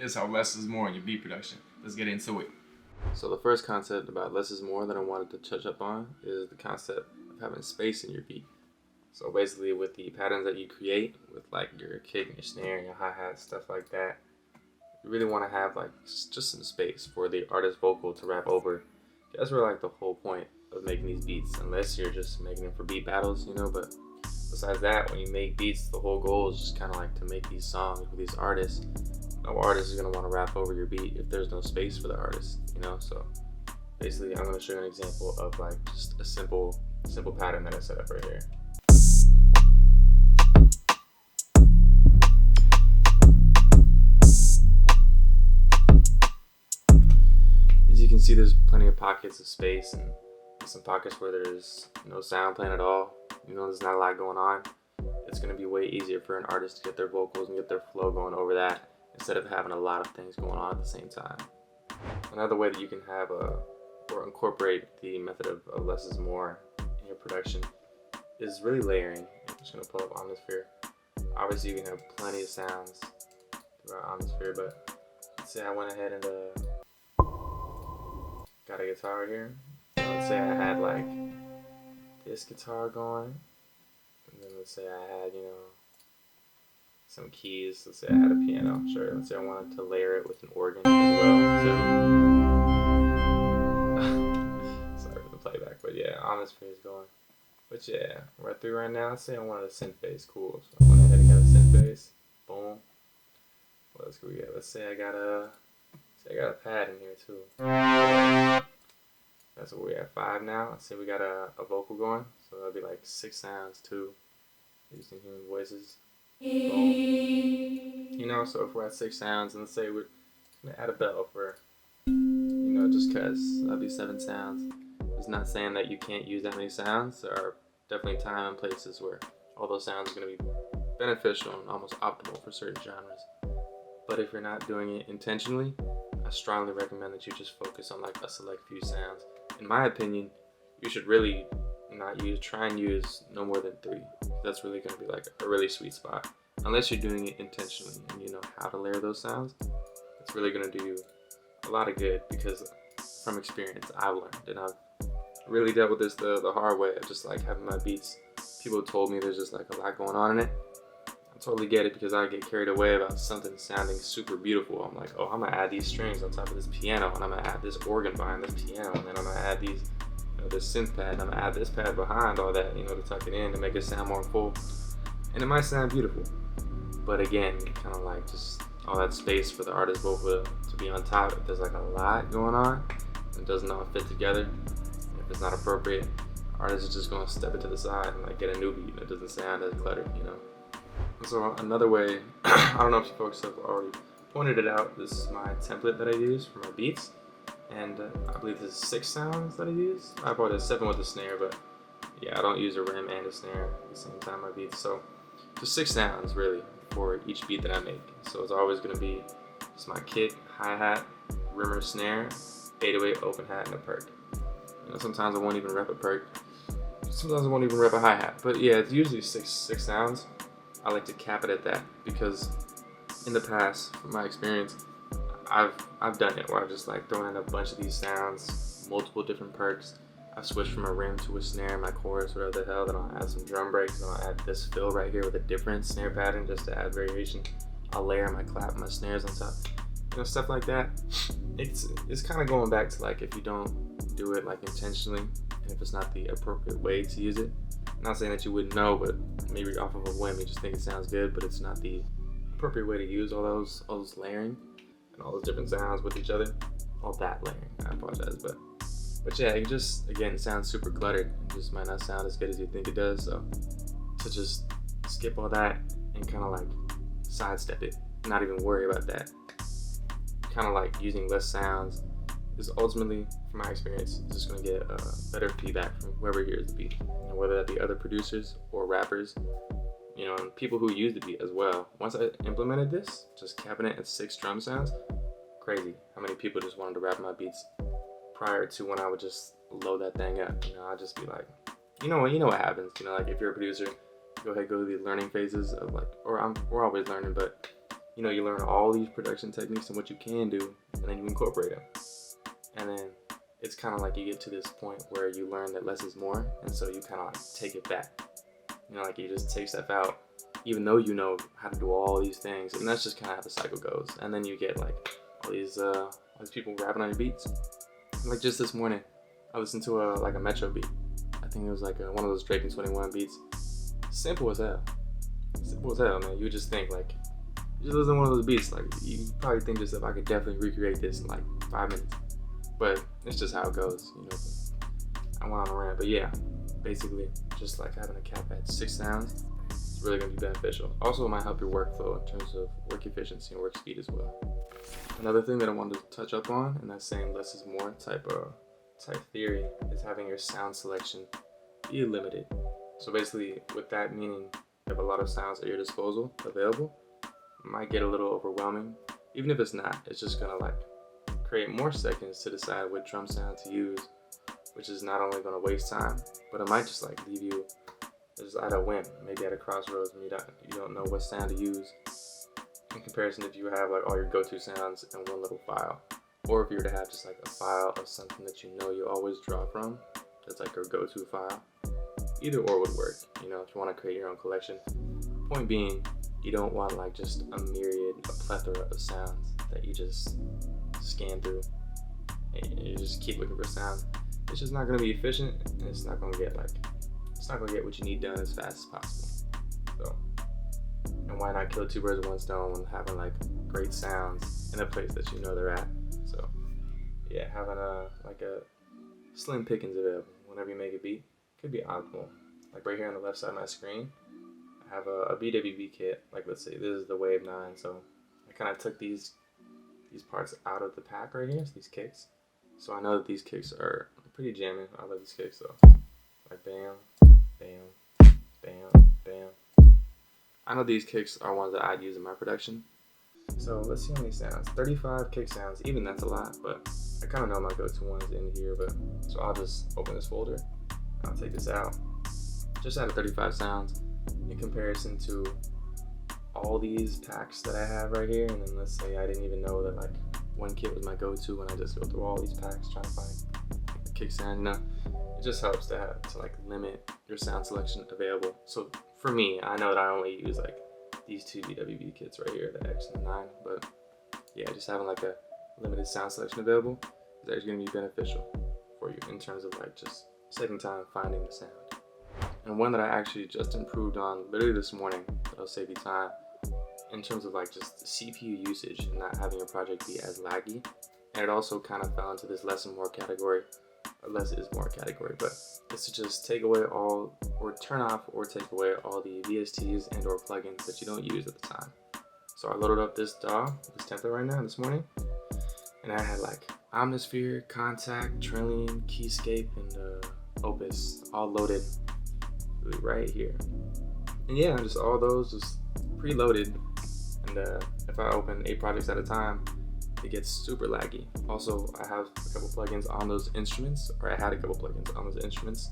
is how less is more in your beat production. Let's get into it. So the first concept about less is more that I wanted to touch up on is the concept of having space in your beat. So basically with the patterns that you create, with like your kick and your snare and your hi-hat, stuff like that, you really want to have like just some space for the artist vocal to rap over. That's really like the whole point of making these beats, unless you're just making them for beat battles, but besides that, when you make beats, the whole goal is just kind of like to make these songs with these artists. No artist is going to want to rap over your beat if there's no space for the artist, so basically I'm going to show you an example of like just a simple pattern that I set up right here. As you can see, there's plenty of pockets of space and some pockets where there's no sound playing at all. There's not a lot going on. It's going to be way easier for an artist to get their vocals and get their flow going over that instead of having a lot of things going on at the same time. Another way that you can have or incorporate the method of less is more in your production is really layering. I'm just going to pull up Omnisphere. Obviously, you can have plenty of sounds throughout Omnisphere, but let's say I went ahead and got a guitar here. Let's say I had like this guitar going, and then let's say I had, some keys. Let's say I had a piano. Sure. Let's say I wanted to layer it with an organ as well. Sorry for the playback, but yeah, Omnisphere is going. But yeah, right through right now. Let's say I wanted a synth bass. Cool. So I went ahead and got a synth bass. Boom. What else could we get? Let's say I got a pad in here too. That's what we have 5 now. Let's say we got a vocal going. So that'll be like 6 sounds too. Using human voices. Boom. So if we're at 6 sounds, and let's say we're gonna add a bell for, just cause that'll be 7 sounds. It's not saying that you can't use that many sounds. There are definitely time and places where all those sounds are gonna be beneficial and almost optimal for certain genres. But if you're not doing it intentionally, I strongly recommend that you just focus on like a select few sounds. In my opinion, you should really try and use no more than 3. That's really going to be like a really sweet spot. Unless you're doing it intentionally and you know how to layer those sounds, it's really going to do you a lot of good, because from experience, I've learned, and I've really dealt with this the hard way of just like having my beats. People told me there's just like a lot going on in it. I totally get it, because I get carried away about something sounding super beautiful. I'm like, oh, I'm gonna add these strings on top of this piano, and I'm gonna add this organ behind this piano, and then I'm gonna add these, this synth pad, and I'm gonna add this pad behind all that, to tuck it in to make it sound more full. And it might sound beautiful, but again, kind of like just all that space for the artist vocal to be on top. If there's like a lot going on, and it doesn't all fit together, if it's not appropriate, artists are just gonna step it to the side and like get a new beat, and it doesn't sound as cluttered, So another way, I don't know if you folks have already pointed it out, this is my template that I use for my beats, and I believe this is 6 sounds that I use. I apologize, 7 with the snare, but yeah, I don't use a rim and a snare at the same time my beats, so just 6 sounds really for each beat that I make. So it's always going to be just my kick, hi-hat, rimmer, snare, 808, open hat, and a perk. Sometimes I won't even rep a perk, sometimes I won't even rep a hi-hat, but yeah, it's usually six sounds. I like to cap it at that, because in the past, from my experience, I've done it where I've just like thrown in a bunch of these sounds, multiple different perks. I've switched from a rim to a snare in my chorus, whatever the hell. Then I'll add some drum breaks, and I'll add this fill right here with a different snare pattern just to add variation. I'll layer my clap and my snares on top, stuff like that. It's kind of going back to like, if you don't do it like intentionally, and if it's not the appropriate way to use it. I'm not saying that you wouldn't know, but maybe off of a whim you just think it sounds good, but it's not the appropriate way to use all those layering and all those different sounds with each other. All that layering, I apologize, but yeah, it just, again, sounds super cluttered. It just might not sound as good as you think it does, so just skip all that and kind of like sidestep it, not even worry about that. Kind of like using less sounds is ultimately, from my experience, just going to get better feedback from whoever hears the beat, whether that be other producers or rappers, and people who use the beat as well. Once I implemented this, just capping it at 6 drum sounds, crazy how many people just wanted to rap my beats prior to when I would just load that thing up. I'd just be like, you know what happens, like if you're a producer, go through the learning phases of like, we're always learning, but you know, you learn all these production techniques and what you can do, and then you incorporate them. And then it's kind of like you get to this point where you learn that less is more, and so you kind of like take it back. You know, like you just take stuff out, even though you know how to do all these things, and that's just kind of how the cycle goes. And then you get like all these people rapping on your beats. Like just this morning, I listened to a Metro beat. I think it was like one of those Drake and 21 beats. Simple as hell. Simple as hell, man. You would just think like, you just listen to one of those beats, like you probably think just if I could definitely recreate this in like 5 minutes. But it's just how it goes, you know. I went on a rant, but yeah, basically just like having a cap at 6 sounds is really gonna be beneficial. Also, it might help your workflow in terms of work efficiency and work speed as well. Another thing that I wanted to touch up on, and that same less is more type theory, is having your sound selection be limited. So basically, with that meaning, you have a lot of sounds at your disposal available. It might get a little overwhelming. Even if it's not, it's just gonna like create more seconds to decide what drum sound to use, which is not only gonna waste time, but it might just like leave you just at a whim, maybe at a crossroads, and you don't know what sound to use. In comparison, if you have like all your go-to sounds in one little file, or if you were to have just like a file of something that you know you always draw from, that's like your go-to file, either or would work. You know, if you want to create your own collection. Point being, you don't want like just a plethora of sounds that you just scan through and you just keep looking for sound. It's just not going to be efficient, and it's not going to get what you need done as fast as possible. So, and why not kill 2 birds with 1 stone when having like great sounds in a place that you know they're at? So yeah, having a slim pickings available whenever you make a beat could be optimal. Like right here on the left side of my screen, I have a BWV kit. Like let's say this is the Wave 9, so I kind of took these parts out of the pack right here, so these kicks. So I know that these kicks are pretty jamming. I love these kicks though. Like bam, bam, bam, bam. I know these kicks are ones that I'd use in my production. So let's see how many sounds. 35 kick sounds, even that's a lot, but I kind of know my go-to ones in here. But so I'll just open this folder, I'll take this out. Just added 35 sounds in comparison to all these packs that I have right here. And then let's say I didn't even know that like one kit was my go-to, and I just go through all these packs trying to find a kick sound. No, it just helps to like limit your sound selection available. So for me, I know that I only use like these 2 BWV kits right here, the X and the 9, but yeah, just having like a limited sound selection available is actually going to be beneficial for you in terms of like just saving time finding the sound. And one that I actually just improved on literally this morning that'll save you time in terms of like just CPU usage and not having your project be as laggy. And it also kind of fell into this less is more category, but it's to just take away all, or turn off or take away all the VSTs and or plugins that you don't use at the time. So I loaded up this DAW, this template right now this morning, and I had like Omnisphere, Contact, Trillium, Keyscape, and Opus all loaded right here. And yeah, just all those just preloaded. And if I open 8 projects at a time, it gets super laggy. Also, I have a couple plugins on those instruments, or I had a couple plugins on those instruments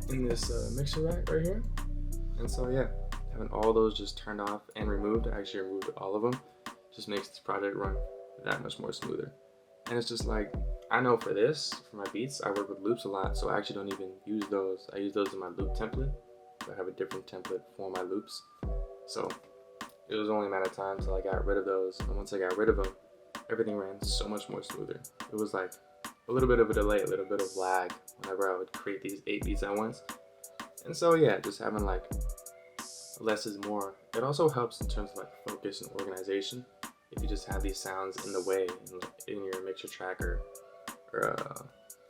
in this mixer rack right here. And so yeah, having all those just turned off and removed, I actually removed all of them, just makes this project run that much more smoother. And it's just like, I know for my beats, I work with loops a lot, so I actually don't even use those. I use those in my loop template. So I have a different template for my loops. So it was only a matter of time till I got rid of those. And once I got rid of them, everything ran so much more smoother. It was like a little bit of a delay, a little bit of lag whenever I would create these 8 beats at once. And so yeah, just having like less is more. It also helps in terms of like focus and organization. If you just have these sounds in the way in your mixer tracker or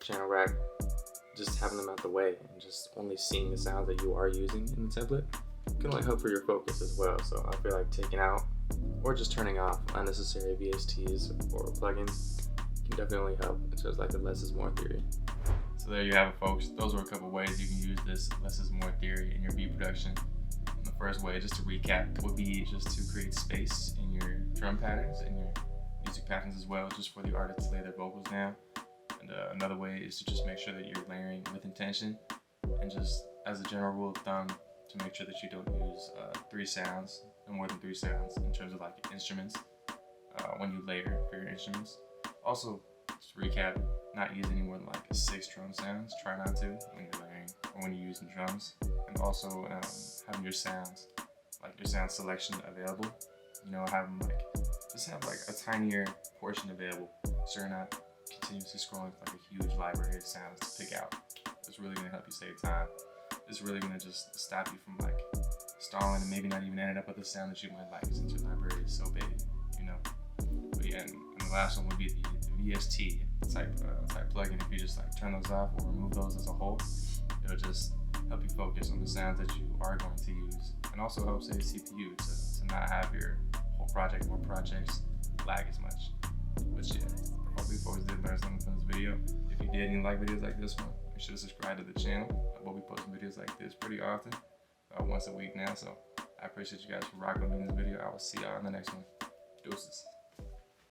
channel rack, just having them out the way and just only seeing the sounds that you are using in the template can only help for your focus as well. So I feel like taking out or just turning off unnecessary VSTs or plugins can definitely help in terms of like the less is more theory. So there you have it, folks. Those were a couple ways you can use this less is more theory in your beat production. And the first way, just to recap, would be just to create space in your drum patterns and your music patterns as well, just for the artist to lay their vocals down. And another way is to just make sure that you're layering with intention, and just as a general rule of thumb, to make sure that you don't use 3 sounds no more than 3 sounds in terms of like instruments when you layer for your instruments. Also, just to recap, not use any more than like 6 drum sounds. Try not to when you're layering or when you're using drums. And also having your sounds, like your sound selection available. You know, have them like, just have like a tinier portion available so you're not continuously scrolling with like a huge library of sounds to pick out. It's really gonna help you save time. It's really gonna just stop you from like stalling and maybe not even ending up with a sound that you might like since your library is so big, you know. But yeah, and the last one would be the VST type plugin. If you just like turn those off or remove those as a whole, it'll just help you focus on the sounds that you are going to use, and also help save CPU to not have your whole project or projects lag as much. But yeah, hopefully folks did learn something from this video. If you did and you like videos like this one, make sure to subscribe to the channel. We'll be posting videos like this pretty often, once a week now. So I appreciate you guys for rocking with me in this video. I will see y'all in the next one. Deuces.